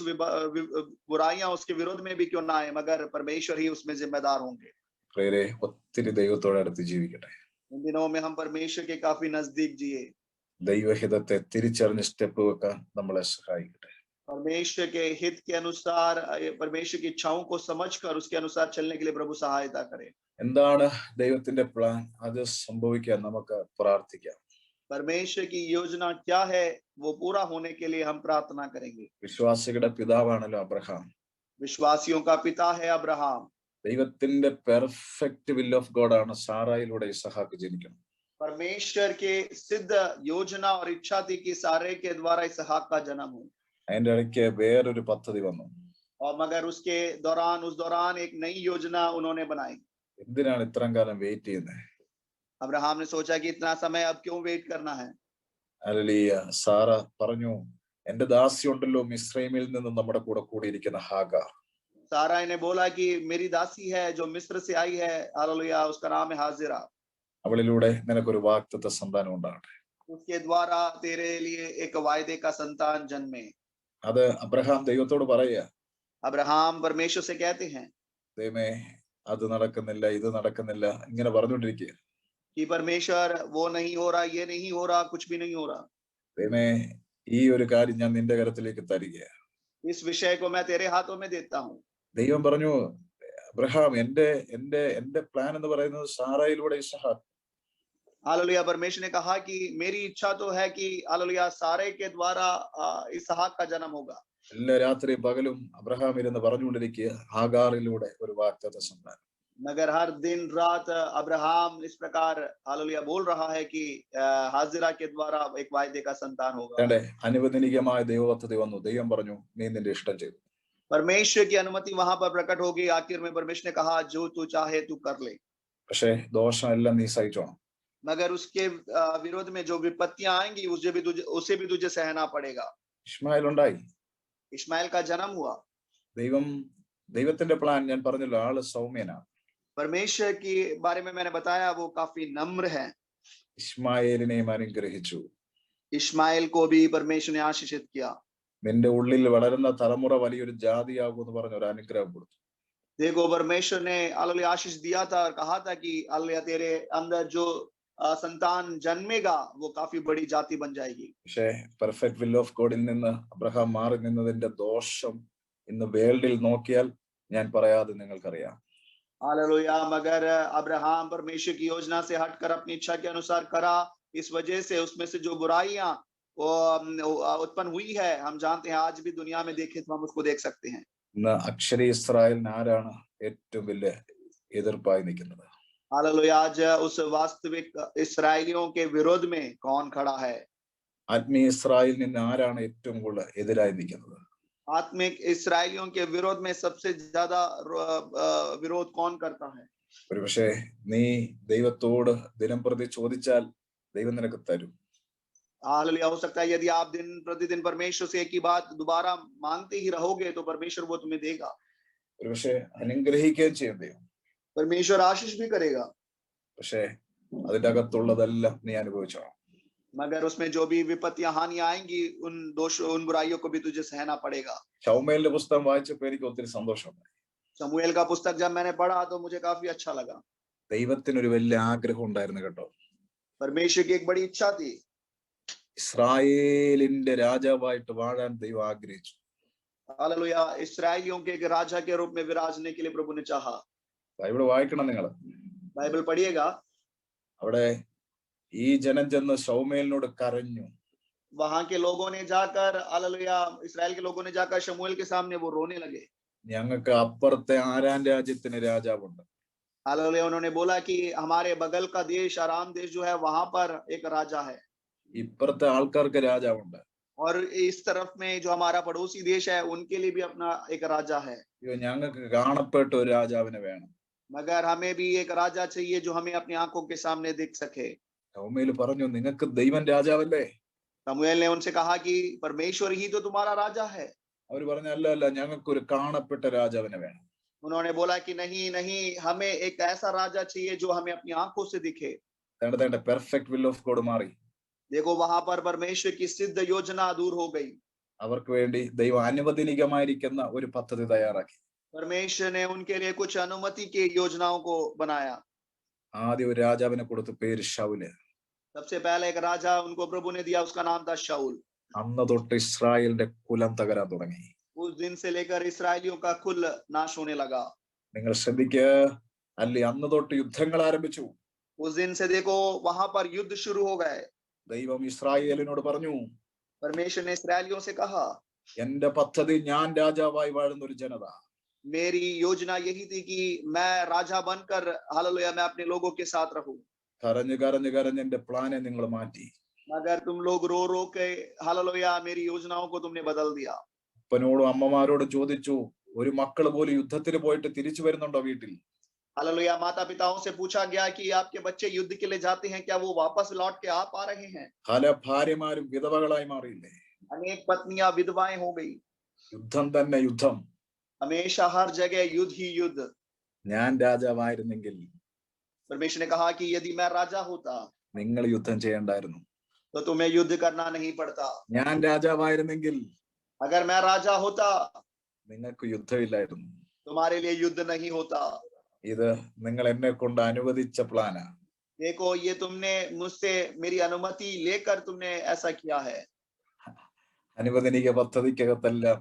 बुराइयां उसके विरोध में भी क्यों ना आए, मगर परमेश्वर ही उसमें जिम्मेदार होंगे. പ്രിയരെ, ഒത്തിരി ദൈവത്തോട് അടുത്ത് ജീവിക്കട്ടെ. इन दिनों में हम परमेश्वर के काफी नजदीक जिए. ദൈവഹിതത്തെ തിരിച്ചറിഞ്ഞ് സ്റ്റെപ്പ് വെക്കാൻ നമ്മളെ സഹായിക്കട്ടെ. परमेश्वर के हित के अनुसार, परमेश्वर की इच्छाओं को समझकर उसके अनुसार चलने के लिए प्रभु सहायता करे. എന്താണ് ദൈവത്തിന്റെ പ്ലാൻ, അത് സംഭവിക്കാൻ നമുക്ക് പ്രാർത്ഥിക്കാം. परमेश्वर की योजना क्या है वो पूरा होने के लिए हम प्रार्थना करेंगे. വിശ്വാസികളുടെ പിതാവാണല്ലോ അബ്രഹാം. विश्वासियों का पिता है अब्राहम. ദൈവത്തിന്റെ പെർഫെക്റ്റ് വിൽ ഓഫ് ഗോഡ് ആണ് സാറായിലൂടെ ഇസഹാക്ക് ജനിക്കണം. परमेश्वर के सिद्ध योजना और इच्छा थी कि सारे के द्वारा इसहाक का जन्म हो. അതിന്റെ ഇടയ്ക്ക് വേറൊരു പദ്ധതി വന്നു. और मगर उसके दौरान, उस दौरान एक नई योजना उन्होंने बनाई. എന്തിനാണ് ഇത്രയും കാലം വെയിറ്റ് ചെയ്യുന്നത്? अब्राहम ने सोचा कि इतना समय अब क्यों वेट करना है. ഹല്ലേലൂയ. സാറ പറഞ്ഞു, എന്റെ ദാസി ഉണ്ടല്ലോ മിസ്രൈമിൽ നിന്ന് നമ്മുടെ കൂടെ കൂടിയിരിക്കുന്ന ഹാഗാർ. सारा ने बोला कि मेरी दासी है जो मिस्र से आई है, हालेलुया, उसका नाम है हाजिरा. അവളിലൂടെ നിനക്കൊരു വാഗ്ദത്ത സന്താനം ഉണ്ടാകട്ടെ. उसके द्वारा तेरे लिए एक वायदे का संतान जन्मे. അത് അബ്രഹാം ദൈവത്തോട് പറയുക. अब्राहम परमेश्वर से कहते हैं ദൈവമേ, അത് നടക്കുന്നില്ല, ഇത് നടക്കുന്നില്ല, ഇങ്ങനെ പറഞ്ഞുകൊണ്ടിരിക്കുക. कि परमेश्वर वो नहीं हो रहा, ये नहीं हो रहा, कुछ भी नहीं हो रहा. ദൈവമേ, ഈ ഒരു കാര്യം ഞാൻ നിന്റെ കരത്തിലേക്ക് തരിക. इस विषय को मैं तेरे हाथों में देता हूँ. ദൈവം പറഞ്ഞു, അബ്രഹാം, എന്റെ എന്റെ എന്റെ പ്ലാൻ എന്ന് പറയുന്നത് സാറായിലൂടെ ഇസഹാക്ക്. हालेलुया. परमेश्वर ने कहा कि मेरी इच्छा तो है कि हालेलुया सारे के द्वारा इसहाक का जन्म होगा. എല്ലാ രാത്രി പകലും അബ്രഹാം ഇരുന്ന് പറഞ്ഞുകൊണ്ടിരിക്കുക, ഹാഗാറിലൂടെ ഒരു വാഗ്ദത്ത സന്താനം. मगर हर दिन रात अब्राहम इस प्रकार हालेलुया बोल रहा है कि हाजिरा के द्वारा एक वायदे का संतान होगा. അനുവദനീയമായ ദൈവപദ്ധതി വന്നു. ദൈവം പറഞ്ഞു, നീ നിന്റെ ഇഷ്ടം ചെയ്തു. परमेश्वर की अनुमति वहां पर प्रकट होगी. आखिर में परमेश्वर ने कहा जो तू चाहे तू कर ले, പക്ഷെ ദോഷം എല്ലാം നീ സഹിച്ചോണം. मगर उसके विरोध में जो विपत्तियां आएंगी उसे भी तुझे सहना पड़ेगा. ഇശ്മായേൽ ഉണ്ടായി. इश्माइल का जन्म हुआ. ദൈവത്തിന്റെ പ്ലാൻ ഞാൻ പറഞ്ഞല്ലോ, ആള് സൗമ്യനാണ്. परमेश्वर के बारे में मैंने बताया वो काफी नम्र है. ഇശ്മായേലിനെയും അനുഗ്രഹിച്ചു. इश्माइल को भी परमेश्वर ने आशीषित किया. നിന്റെ ഉള്ളിൽ വളരുന്ന തലമുറ വലിയൊരു ജാതിയാകും എന്ന് പറഞ്ഞ ഒരു അനുഗ്രഹം കൊടുത്തു. देखो परमेश्वर ने हालेलुया आशीष दिया था और कहा था कि हालेलुया तेरे अंदर जो संतान जन्मेगा वो काफी बड़ी जाति बन जाएगी. പക്ഷേ പെർഫെക്റ്റ് വിൽ ഓഫ് ഗോഡിൽ നിന്ന് അബ്രഹാം മാറി നിന്നതിന്റെ ദോഷം ഇന്ന് വേൾഡിൽ നോക്കിയാൽ ഞാൻ പറയാതെ നിങ്ങൾക്കറിയാം. हालेलुया. मगर अब्राहम परमेश्वर की योजना से हटकर अपनी इच्छा के अनुसार करा, इस वजह से उसमें से जो बुराइयां वो उत्पन्न हुई है, हम जानते हैं. आज भी दुनिया में देखें तो हम उसको देख सकते हैं. ഇന്ന് അക്ഷരീയ ഇസ്രായേലിന് ആരാണ് ഏറ്റവും വലിയ എതിർപ്പായി നിൽക്കുന്നത്? हालेलुया. आज उस वास्तविक इस्राएलियों के विरोध में कौन खड़ा है? ആത്മീയ ഇസ്രായേലിൽ നിന്ന് ആരാണ് ഏറ്റവും കൂടുതൽ എതിരായി നിൽക്കുന്നത്? आत्मिक इसराइलियों के विरोध में सबसे ज्यादा विरोध कौन करता है? ഒരുപക്ഷെ നീ ദൈവത്തോട് ദിനം പ്രതി ചോദിച്ചാൽ ദൈവം നിനക്ക് തരും. हालेलुया. हो सकता है यदि आप दिन प्रतिदिन परमेश्वर से एक ही बात दोबारा मांगते ही रहोगे तो परमेश्वर वो तुम्हें देगा. ഒരുപക്ഷെ അനുഗ്രഹിക്കുകയും ചെയ്യും ദൈവം. परमेश्वर आशीष भी करेगा. പക്ഷെ അതിന്റെ അകത്തുള്ളതെല്ലാം നീ അനുഭവിച്ചോ. मगर उसमें जो भी विपत्तियां हानियां आएंगी उन बुराइयों को भी तुझे सहना पड़ेगा। ശമൂവേലിന്റെ പുസ്തകം വായിച്ചപ്പോൾ എനിക്ക് ഒത്തിരി സന്തോഷമുണ്ട്. शमूएल का पुस्तक जब मैंने पढ़ा तो मुझे काफी अच्छा लगा। ദൈവത്തിന് ഒരു വലിയ ആഗ്രഹം ഉണ്ടായിരുന്നു കേട്ടോ. परमेश्वर की एक बड़ी इच्छा थी। ഇസ്രായേലിന്റെ രാജാവായിട്ട് വാഴാൻ ദൈവം ആഗ്രഹിച്ചു. हालेलुया, इस्राएलियों के एक राजा के रूप में विराजने के लिए प्रभु ने चाहा। ബൈബിൾ വായിക്കണം നിങ്ങൾ. बाइबल पढ़िएगा। അവിടെ ഈ ജനം ചെന്ന് ശമൂവേലിനോട് കരഞ്ഞു. वहां के लोगों ने जाकर, हालेलुया, इस्राएल के लोगों ने जाकर शमूएल के सामने वो रोने लगे। ഞങ്ങൾക്ക് അപ്പുറത്തെ ആരാൻ രാജ്യത്തിന് രാജാവുണ്ട്. हालेलुया, उन्होंने बोला कि हमारे बगल का देश आराम देश जो है वहां पर एक राजा है, ഇപ്പുറത്തെ ആൾക്കാർക്ക് രാജാവുണ്ട്. और इस तरफ में जो हमारा पड़ोसी देश है उनके लिए भी अपना एक राजा है। ഞങ്ങൾക്ക് കാണപ്പെട്ട ഒരു രാജാവിനെ വേണം. मगर हमें भी एक राजा चाहिए जो हमें अपनी आंखों के सामने दिख सके। ശമൂവേൽ പറഞ്ഞു, നിങ്ങൾക്ക് ദൈവം രാജാവല്ലേ? शमूएल ने उनसे कहा कि परमेश्वर ही तो तुम्हारा राजा है। അവർ പറഞ്ഞു, അല്ല അല്ല, ഞങ്ങൾക്ക് ഒരു കാണപ്പെട്ട രാജാവിനെ വേണം. उन्होंने बोला कि नहीं नहीं, हमें एक ऐसा राजा चाहिए जो हमें अपनी आंखों से दिखे। പെർഫെക്റ്റ് വിൽ ഓഫ് ഗോഡ് മാറി. देखो वहां पर परमेश्वर की सिद्ध योजना दूर हो गई। അവർക്ക് വേണ്ടി ദൈവം അനുവദനീയമായിരിക്കുന്ന ഒരു പദ്ധതി തയ്യാറാക്കി. परमेश्वर ने उनके लिए कुछ अनुमति की योजनाओं को बनाया। ആദ്യം ഒരു രാജാവിനെ കൊടുത്തു, പേര് ശൗല്. सबसे पहले एक राजा उनको प्रभु ने दिया, उसका नाम था शाऊल। അന്ന് തൊട്ട് ഇസ്രായേലിന്റെ കുലം തകരാൻ തുടങ്ങി. उस दिन से लेकर इसराइलियों का कुल नाश होने लगा। നിങ്ങൾ ശ്രദ്ധിക്കുക, അല്ലേ, അന്ന് തൊട്ട് യുദ്ധങ്ങൾ ആരംഭിച്ചു. उस दिन से देखो वहां पर युद्ध शुरू हो गए। ദൈവം ഇസ്രായേലിനോട് പറഞ്ഞു, परमेश्वर ने इसराइलियों से कहा, എന്റെ പദ്ധതി ഞാൻ രാജാവായി വാഴുന്ന ഒരു ജനത. मेरी योजना यही थी कि मैं राजा बनकर, हालेलुया, मैं अपने लोगों के साथ रहूं। കരഞ്ഞ് കരഞ്ഞ് കരഞ്ഞ് എന്റെ പ്ലാനെ നിങ്ങൾ മാറ്റി. मगर तुम लोग रो रो के, हालेलुया, मेरी योजनाओं को तुमने बदल दिया। അപ്പനോടും അമ്മമാരോടും ചോദിച്ചു, ഒരു മക്കൾ പോലും യുദ്ധത്തിന് പോയിട്ട് തിരിച്ചു വരുന്നുണ്ടോ വീട്ടിൽ? हालेलुया, माता पिताओं से पूछा गया कि आपके बच्चे युद्ध के लिए जाते हैं, क्या वो वापस लौट के आ पा रहे हैं? പല ഭാര്യമാരും വിധവകളായി മാറിയില്ലേ? अनेक पत्नियां विधवाएं हो गई। യുദ്ധം തന്നെ യുദ്ധം. हमेशा हर जगह युद्ध ही युद्ध। ഞാൻ രാജാവായിരുന്നെങ്കിൽ परमेश्वर ने कहा कि यदि मैं राजा होता നിങ്ങൾ യുദ്ധം ചെയ്യണ്ടായിരുന്നു. तो तुम्हें युद्ध करना नहीं पड़ता। ഞാൻ രാജാവായിരുന്നെങ്കിൽ अगर मैं राजा होता നിങ്ങൾക്ക് യുദ്ധമില്ലായിരുന്നു. तुम्हारे लिए युद्ध नहीं होता। ഇത് നിങ്ങൾ എന്നെ കൊണ്ട് അനുവദിച്ച പ്ലാനാ. देखो ये तुमने मुझसे मेरी अनुमति लेकर तुमने ऐसा किया है। അനുവദനീയ പദ്ധതിക്കകത്തെല്ലാം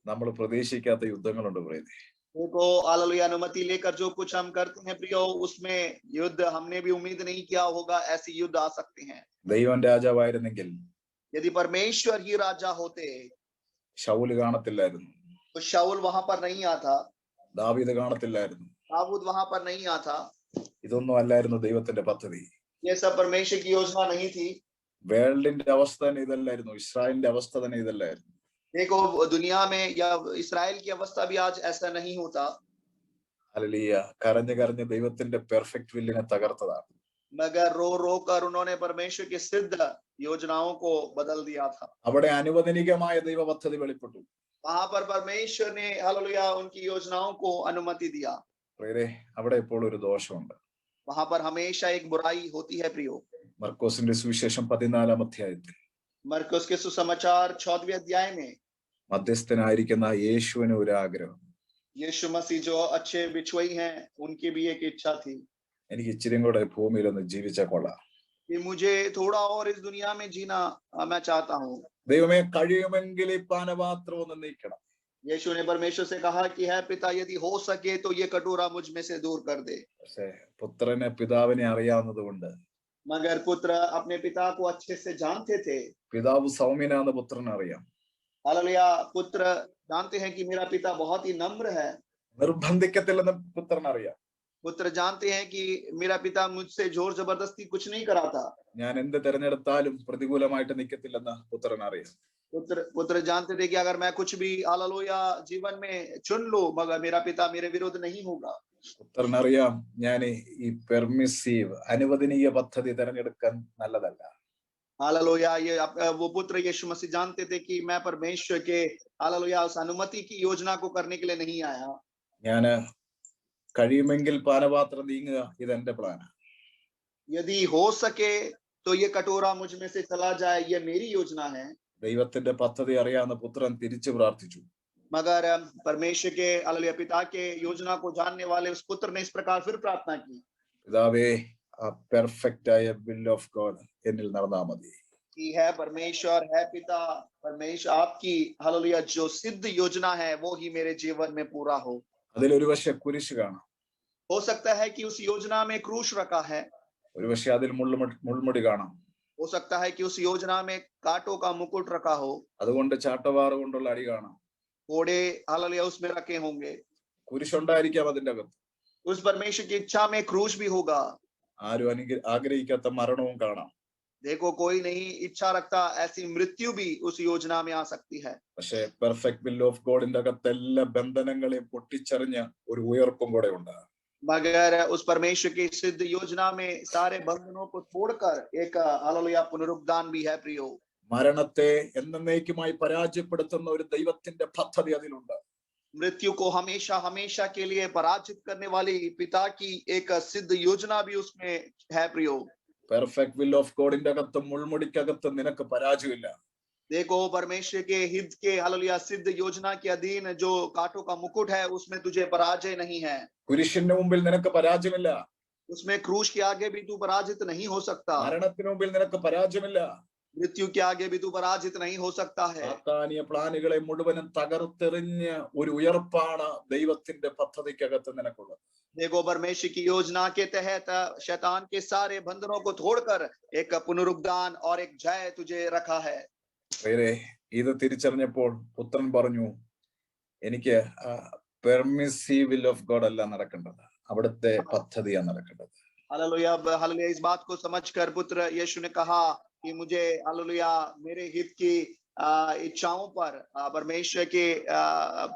നമ്മൾ പ്രതീക്ഷിക്കാത്ത യുദ്ധങ്ങളുണ്ട് പ്രിയരെ. देखो हालेलुया, अनुमति लेकर जो कुछ हम करते हैं प्रियो, उसमें युद्ध हमने भी उम्मीद नहीं किया होगा, ऐसे युद्ध आ सकते हैं। ദൈവം രാജാവായിരുന്നെങ്കിൽ यदि परमेश्वर ही राजा होते ശൗല് കാണത്തില്ലായിരുന്നു. तो शाऊल वहां पर नहीं आता, ദാവീദ് കാണത്തില്ലായിരുന്നു. दाऊद वहां पर नहीं आता। ഇതൊന്നും അല്ലായിരുന്നു ദൈവത്തിന്റെ പദ്ധതി. ये सब परमेश्वर की योजना नहीं थी। വേൾഡിന്റെ അവസ്ഥ തന്നെ ഇതല്ലായിരുന്നു. ഇസ്രായേലിന്റെ അവസ്ഥ തന്നെ ഇതല്ലായിരുന്നു. देखो दुनिया में या इस्राएल की अवस्था भी आज ऐसा नहीं होता। ഹല്ലേലൂയ. കരഞ്ഞ് കരഞ്ഞ് ദൈവത്തിന്റെ പെർഫെക്റ്റ് വില്ലിനെ തകർത്തതാണ്. मगर रो रो कर उन्होंने परमेश्वर की सिद्ध योजनाओं को बदल दिया था। അവിടെ അനുവദനീയമായ ദൈവ പദ്ധതി വെളിപ്പെട്ടു. वहां पर परमेश्वर ने, हालेलुया, उनकी योजनाओं को अनुमति दिया। പ്രിയരെ, അവിടെ ഇപ്പോൾ ഒരു ദോഷമുണ്ട്. वहां पर हमेशा एक बुराई होती है प्रियो। മർക്കോസിന്റെ സുവിശേഷം 14-ാം അധ്യായത്തിൽ मरकुस के सुसमाचार 14वें अध्याय में മധ്യസ്ഥനായിരിക്കുന്ന യേശുവിന് ഒരു ആഗ്രഹം. यीशु मसीह जो अच्छे बिछुई हैं, उनकी भी एक इच्छा थी എനിക്ക് ഇച്ചിരിയും കൂടെ ഭൂമിയിൽ ഒന്ന് ജീവിച്ചാൽ കൊള്ളാം. कि मुझे थोड़ा और इस दुनिया में जीना मैं चाहता हूँ। ദൈവമേ, കഴിയുമെങ്കിൽ ഈ പാനപാത്രം ഒന്ന് നീക്കണം. यीशु ने परमेश्वर से कहा कि है पिता, यदि हो सके तो ये कटोरा मुझ में से दूर कर दे। പക്ഷേ പുത്രനെ പിതാവിനെ അറിയാവുന്നത് കൊണ്ട് मगर पुत्र अपने पिता को अच्छे से जानते थे। പിതാവ് സൗമ്യനാന്ന് പുത്രനെ അറിയാം. हालेलुया, पुत्र जानते हैं कि मेरा पिता बहुत ही नम्र है। നിർബന്ധിക്കത്തില്ലെന്ന് പുത്രനറിയാം. पुत्र जानते हैं कि मेरा पिता मुझसे जोर जबरदस्ती कुछ नहीं कराता। ഞാൻ എന്ത് തെരഞ്ഞെടുത്താലും പ്രതികൂലമായിട്ട് നിൽക്കത്തില്ലെന്ന് പുത്രനറിയാം. पुत्र जानते थे कि अगर मैं कुछ भी हालेलुया जीवन में चुन लूं, मगर मेरा पिता मेरे विरुद्ध नहीं होगा। പുത്രനറിയാം ഞാൻ ഈ പെർമിസീവ് അനുവദനീയ പദ്ധതി തെരഞ്ഞെടുക്കാൻ നല്ലതല്ല. हालेलुया, ये वो पुत्र यीशु मसीह जानते थे कि मैं परमेश्वर के, हालेलुया, उस अनुमति की योजना को करने के लिए नहीं आया। ഞാൻ കഴിയുമെങ്കിൽ പാനപാത്രം നീങ്ങുക, ഇതെന്റെ പ്ലാനാ. यदि हो सके तो ये कटोरा मुझ में से चला जाए, ये मेरी योजना है। ദൈവത്തിന്റെ പദ്ധതി അറിയാവുന്ന പുത്രൻ തിരിച്ചു പ്രാർത്ഥിച്ചു. मगर परमेश्वर के हालेलुया पिता के योजना को जानने वाले उस पुत्र ने इस प्रकार फिर प्रार्थना की, പിതാവേ, ആ പെർഫെക്റ്റ് ആയ വിൽ ഓഫ് ഗോഡ് എന്നിൽ നടന്നാ മതി. कि है परमेश्वर, है पिता, परमेश्वर आपकी हालेलुया जो सिद्ध योजना है वो ही मेरे जीवन में पूरा हो। അതിലൊരു വശം കുരിശ് കാണാം. हो सकता है कि उस योजना में क्रूश रखा है, ഒരു വശം അതിൽ മുൾമുടി കാണാം. हो सकता है कि उस योजना में कांटों का मुकुट रखा हो, അതുകൊണ്ട് ചാട്ടവാറ് കൊണ്ടുള്ള അടി കാണാം. घोड़े हालेलुया उसमें रखे होंगे। കുരിശുണ്ടായിരിക്കാം അതിന്റെ അകത്ത്. उस परमेश्वर की इच्छा में क्रूश भी होगा। ആരും ആഗ്രഹിക്കാത്ത മരണവും കാണാം. देखो, कोई नहीं इच्छा रखता ऐसी मृत्यु भी उस योजना में आ सकती है। പക്ഷേ പെർഫെക്റ്റ് വിൽ ഓഫ് ഗോഡിന്റെ അകത്ത് എല്ലാ ബന്ധനങ്ങളെയും പൊട്ടിച്ചറിഞ്ഞ ഒരു ഉയർപ്പും കൂടെ ഉണ്ട്. मगर उस परमेश्वर की सिद्ध योजना में सारे बंधनों को तोड़कर एक हालेलुया पुनरुत्थान भी है प्रियो। മരണത്തെ എന്നേക്കുമായി പരാജയപ്പെടുത്തുന്ന ഒരു ദൈവത്തിന്റെ പദ്ധതി അതിലുണ്ട്. मृत्यु को हमेशा हमेशा के लिए पराजित करने वाली पिता की एक सिद्ध योजना भी उसमें है प्रियो। പെർഫെക്റ്റ് വിൽ ഓഫ് ഗോഡിന്റെ അകത്ത് മുൾമുടിക്കകത്ത് നിനക്ക് പരാജയമില്ല. देखो, परमेश्वर के हित के हालेलुया सिद्ध योजना के अधीन जो कांटों का मुकुट है उसमें तुझे पराजय नहीं है। കുരിശിന്റെ മുമ്പിൽ നിനക്ക് പരാജയമില്ല. उसमें क्रूश के आगे भी तू पराजित नहीं हो सकता। മരണത്തിന് മുമ്പിൽ നിനക്ക് പരാജയമില്ല. मृत्यु के आगे भी तू पराजित नहीं हो सकता है। സാത്താനിയ പ്ലാനുകളെ മുഴുവനും തകർത്തെറിഞ്ഞ ഒരു ഉയർപ്പാണ് ദൈവത്തിന്റെ പദ്ധതിക്കകത്ത് നിനക്കുള്ളത്. देखो, परमेश्वर की योजना के तहत शैतान के सारे बंधनों को तोड़कर एक पुनरुत्थान और एक जय तुझे रखा है। ഇത് തിരിച്ചറിഞ്ഞപ്പോൾ പുത്രൻ പറഞ്ഞു, എനിക്ക് പെർമിസീവ് വിൽ ഓഫ് ഗോഡ് അല്ല നടക്കേണ്ടത്, അവിടുത്തെ പദ്ധതിയാണ് നടക്കേണ്ടത്. हालेलुया, हालेलुया इस बात को समझकर पुत्र यीशु ने कहा कि मुझे हालेलुया मेरे हित की इच्छाओं पर परमेश्वर के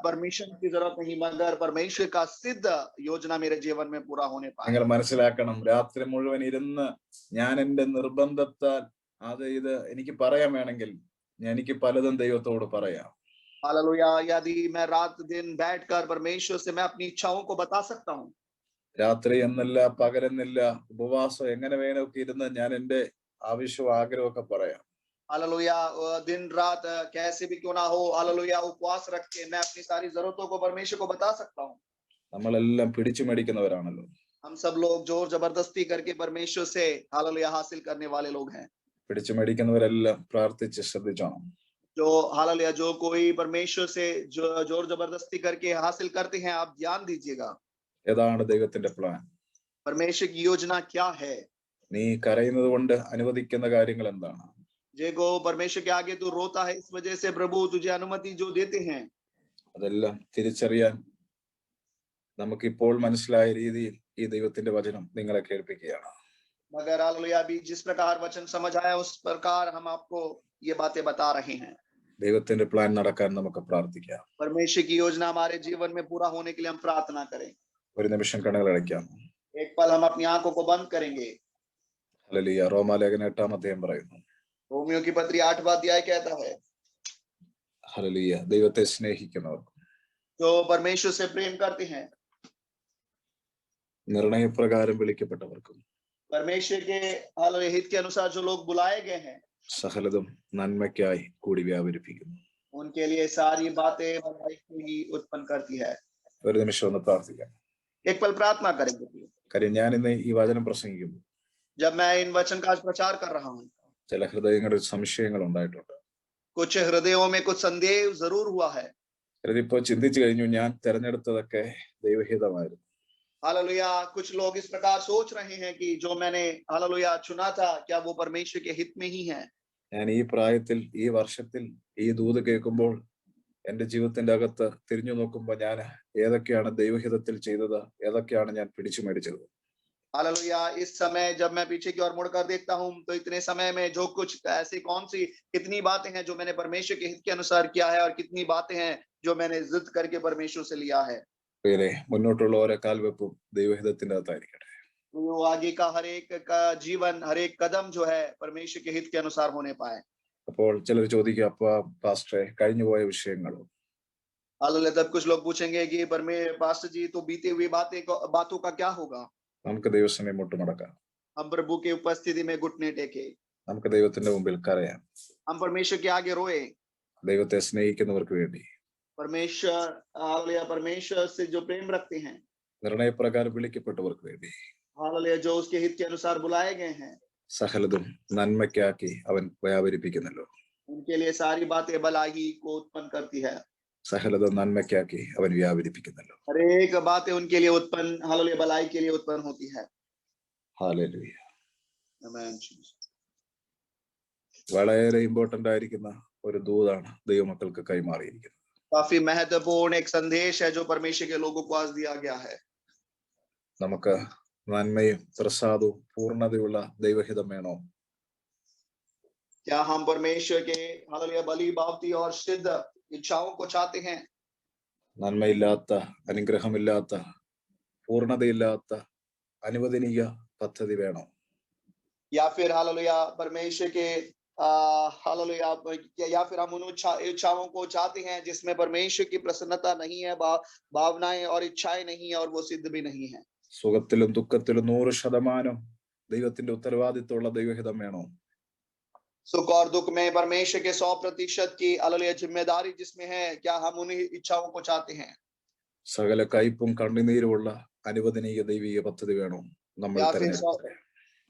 परमिशन की जरूरत नहीं, मगर परमेश्वर का सिद्ध योजना मेरे जीवन में पूरा होने पाए। നിങ്ങൾ മനസ്സിലാക്കണം, രാത്രി മുഴുവൻ ഇരുന്ന് ഞാൻ എന്റെ നിർബന്ധത്താൽ ഇത് എനിക്ക് പറയാൻ വേണമെങ്കിൽ എനിക്ക് പലതും ദൈവത്തോട് പറയാം. हालेलुया, यदि मैं रात दिन बैठकर परमेश्वर से मैं अपनी इच्छाओं को बता सकता हूँ। രാത്രി എന്നല്ല പകലെന്നില്ല ഉപവാസം എങ്ങനെ വേണമൊക്കെ ഇരുന്ന് ഞാൻ എന്റെ ആവശ്യവും ആഗ്രഹമൊക്കെ പറയാം. हालेलुया, दिन रात कैसे भी क्यों ना हो, हालेलुया उपवास रख के मैं अपनी सारी जरूरतों को परमेश्वर को बता सकता हूँ। നമ്മളെല്ലാം പിടിച്ചു മേടിക്കുന്നവരാണല്ലോ. हम सब लोग जोर जबरदस्ती करके परमेश्वर से हालेलुया हासिल करने वाले लोग हैं। പിടിച്ചു മേടിക്കുന്നവരെല്ലാം പ്രാർത്ഥിച്ച് ശ്രദ്ധിച്ചോണം. जो हालेलुया जो कोई परमेश्वर से जो जोर जबरदस्ती करके हासिल करते हैं, आप ध्यान दीजिएगा ഏതാണ് ദൈവത്തിന്റെ പ്ലാൻ? परमेश्वर की योजना क्या है। നീ കരയുന്നത് കൊണ്ട് അനുവദിക്കുന്ന കാര്യങ്ങൾ എന്താണ്? देखो, परमेश्वर के आगे तू रोता है, इस वजह से प्रभु तुझे अनुमति जो देते हैं, അതെല്ലാം തിരിച്ചറിയാൻ നമുക്കിപ്പോൾ മനസ്സിലായ രീതിയിൽ ഈ ദൈവത്തിന്റെ വചനം നിങ്ങളെ കേൾപ്പിക്കുകയാണ്. मगर हालेलुया अभी जिस प्रकार वचन समझ आया उस प्रकार हम आपको ये बातें बता रहे हैं। ദൈവത്തിന്റെ പ്ലാൻ നടക്കാൻ നമുക്ക് പ്രാർത്ഥിക്കാം. परमेश्वर की योजना हमारे जीवन में पूरा होने के लिए हम प्रार्थना करें। ഒരു നിമിഷം കണ്ണുകൾ അടയ്ക്കാം. एक पल हम अपनी आंखों को बंद करेंगे। ഹല്ലേലൂയ. റോമാലേഖനം 8-ാം അധ്യായം പറയുന്നു. रोमियो की पत्री 8वां अध्याय कहता है, ഹല്ലേലൂയ. ദൈവത്തെ സ്നേഹിക്കുന്നവർ, जो परमेश्वर से प्रेम करते हैं, നിർണയപ്രകാരം വിളിക്കപ്പെട്ടവർക്കും परमेश्वर के हालेलुया हित के अनुसार जो लोग बुलाए गए हैं, സകലതും നന്മയ്ക്കായി കൂടി വ്യാപരിപ്പിക്കുന്നു. उनके लिए सारी बातें भलाई को ही उत्पन्न करती है। ഒരു നിമിഷം ഒന്ന് പ്രാർത്ഥിക്കാം. एक पल प्रार्थना करेंगे। കാര്യം ഞാൻ ഇന്ന് ഈ വചനം പ്രസംഗിക്കുമ്പോൾ जब मैं इन वचन का प्रचार कर रहा हूँ, ചില ഹൃദയങ്ങളിൽ സംശയങ്ങൾ ഉണ്ടായിട്ടുണ്ട്. कुछ हृदयों में कुछ संदेह जरूर हुआ है। ഇതിപ്പോ ചിന്തിച്ചു കഴിഞ്ഞു, ഞാൻ തെരഞ്ഞെടുത്തതൊക്കെ ദൈവഹിതമായിരുന്നു. हालेलुया कुछ लोग इस प्रकार सोच रहे हैं कि जो मैंने हालेलुया चुना था, क्या वो परमेश्वर के हित में ही है। ഞാൻ ഈ പ്രായത്തിൽ ഈ വർഷത്തിൽ ഈ ദൂത് കേൾക്കുമ്പോൾ എന്റെ ജീവിതത്തിന്റെ അകത്ത് തിരിഞ്ഞു നോക്കുമ്പോൾ ഞാൻ ഏതൊക്കെയാണ് ദൈവഹിതത്തിൽ ചെയ്തത്, ഏതൊക്കെയാണ് ഞാൻ പിടിച്ചു മേടിച്ചത്. हालेलुया इस समय जब मैं पीछे की ओर मुड़कर देखता हूँ तो इतने समय में जो कुछ ऐसी कौन सी कितनी बातें हैं जो मैंने परमेश्वर के हित के अनुसार किया है और कितनी बातें हैं जो मैंने जिद करके परमेश्वर से लिया है। മുന്നോട്ടുള്ള ഓരോ കാൽവെപ്പും ദൈവഹിതത്തിന്റെ അകത്തായിരിക്കട്ടെ. तो आगे का हर एक का जीवन हर एक कदम जो है परमेश्वर के हित के अनुसार होने पाए। അപ്പോൾ ചിലർ ചോദിക്കും, അപ്പ പാസ്റ്ററെ കഴിഞ്ഞുപോയ വിഷയങ്ങളും. हालेलुया तब कुछ लोग पूछेंगे कि पास्टर जी तो बीते हुए बातों का क्या होगा। നമുക്ക് ദൈവസമയം മുട്ടുമടക്കാം. हम प्रभु की उपस्थिति में घुटने टेके, നമുക്ക് ദൈവത്തിന്റെ മുമ്പിൽ കരയാം. हम परमेश्वर के आगे रोए. ദൈവത്തെ സ്നേഹിക്കുന്നവർക്ക് വേണ്ടി, परमेश्वर हालेलुया, परमेश्वर से जो प्रेम रखते हैं, നിർണയപ്രകാരം വിളിക്കപ്പെട്ടവർക്ക് വേണ്ടി, हालेलुया, जो उसके हित के अनुसार बुलाए गए हैं, സകലതും നന്മയ്ക്കാക്കി അവൻ വ്യാപരിപ്പിക്കുന്നല്ലോ. उनके लिए सारी बातें भलाई को उत्पन्न करती है. സകലതും നന്മയ്ക്കാക്കി അവൻ വ്യാപരിപ്പിക്കുന്നല്ലോ. हर एक बातें उनके लिए उत्पन्न, हालेलुया, भलाई के लिए उत्पन्न होती है. ഹല്ലേലൂയ. आमीन. വളരെ ഇമ്പോർട്ടന്റ് ആയിരിക്കുന്ന ഒരു ദൂതാണ് ദൈവമക്കൾക്ക് കൈമാറിയിരിക്കുന്നത്. काफी महत्वपूर्ण एक संदेश है जो परमेश्वर के लोगों को आज दिया गया है. നമുക്ക് നന്മയും പ്രസാദവും പൂർണ്ണതയുള്ള ദൈവഹിതം വേണോ? क्या हम परमेश्वर के हालेलुया भली भांति और सिद्ध इच्छाओं को चाहते हैं? നന്മയില്ലാത്ത, അനുഗ്രഹമില്ലാത്ത, പൂർണ്ണതയില്ലാത്ത അനുവദനീയ പദ്ധതി വേണോ? या फिर हालेलुया परमेश्वर के हालेलुया, या फिर हम उन इच्छाओं को चाहते हैं जिसमें परमेश्वर की प्रसन्नता नहीं है, भावनाएं और इच्छाएं नहीं है और वो सिद्ध भी नहीं है. സുഖത്തിലും ദുഃഖത്തിലും 100% ദൈവത്തിന്റെ ഉത്തരവാദിത്തമുള്ള ദൈവഹിതം വേണോ? सुख और दुख में परमेश्वर के 100% की हालेलुया जिम्मेदारी जिसमें है, क्या हम उन इच्छाओं को चाहते हैं? സകല കയ്പും കണ്ണുനീരുമുള്ള അനുവദനീയ ദൈവിക പദ്ധതി വേണോ നമ്മൾ തിരഞ്ഞെടുക്കുന്നത്?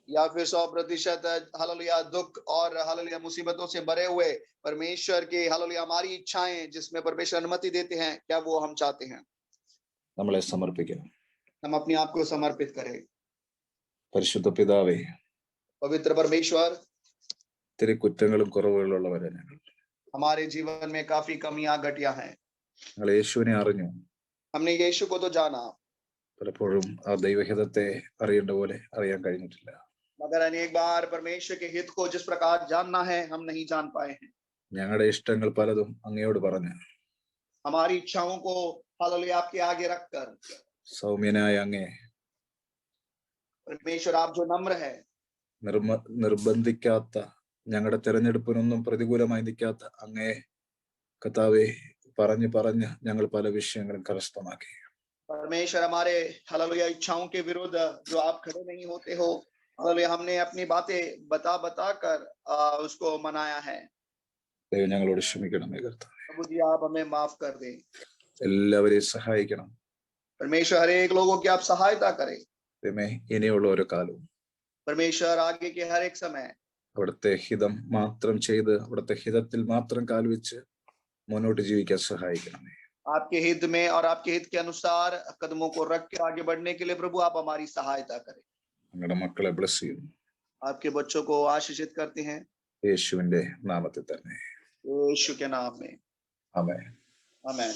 या फिर 100% हालेलुया दुख और हालेलुया मुसीबतों से भरे हुए परमेश्वर के हालेलुया हमारी इच्छाएं जिसमें परमेश्वर अनुमति देते हैं, क्या वो हम चाहते हैं? നമ്മളെ സമർപ്പിക്കാം. हम अपने आप को समर्पित करें. പരിശുദ്ധ പിതാവേ, पवित्र परमेश्वर, ഇത്തിരി കുറ്റങ്ങളും കുറവുകളുള്ളവരെ ഞങ്ങൾ. हमारे जीवन में काफी कमियां घटिया हैं. ഞങ്ങൾ യേശുവിനെ അറിഞ്ഞു, हमने यीशु को तो जाना, പലപ്പോഴും ആ ദൈവഹിതത്തെ അറിയേണ്ട പോലെ അറിയാൻ കഴിഞ്ഞിട്ടില്ല. मगर अनेक बार परमेश्वर के हित को जिस प्रकार जानना है हम नहीं जान पाए हैं. ഞങ്ങളുടെ ഇഷ്ടങ്ങൾ പലതും അങ്ങയോട് പറഞ്ഞ്, हमारी इच्छाओं को हालेलुया आपके आगे रखकर, സൗമ്യനായ അങ്ങേ, परमेश्वर आप जो नम्र है, നിർബന്ധിക്കാത്ത, ഞങ്ങളുടെ തെരഞ്ഞെടുപ്പിനൊന്നും പ്രതികൂലമായി നിൽക്കാത്ത അങ്ങേ കർത്താവേ, പറഞ്ഞ് ഞങ്ങൾ പല വിഷയങ്ങളും കരസ്ഥമാക്കി. परमेश्वर हमारे हालेलुया इच्छाओं के विरुद्ध जो आप खड़े नहीं होते हो, हालेलुया हमने अपनी बातें बता कर उसको मनाया है. ദൈവം ഞങ്ങളോട് ക്ഷമിക്കണമേ കർത്താവേ. प्रभु जी आप हमें माफ कर दें. എല്ലാവരെയും സഹായിക്കണം. परमेश्वर हर एक लोगों की आप सहायता करें. ദൈവമേ, ഇനിയുള്ള ഓരോ കാലവും परमेश्वर आगे के हर एक समय അവിടുത്തെ ഹിതം മാത്രം ചെയ്ത് അവിടുത്തെ ഹിതത്തിൽ മാത്രം കാൽവെച്ച് മുന്നോട്ട് ജീവിക്കാൻ സഹായിക്കണമേ. आपके हित में और आपके हित के अनुसार कदमों को रख के आगे बढ़ने के लिए प्रभु आप हमारी सहायता करें. ഞങ്ങളുടെ മക്കളെ ബ്ലസ് ചെയ്യുന്നു. आपके बच्चों को आशीषित करते हैं യേശുവിന്റെ നാമത്തിൽ തന്നെ. यीशु के नाम में. ആമേൻ. आमीन.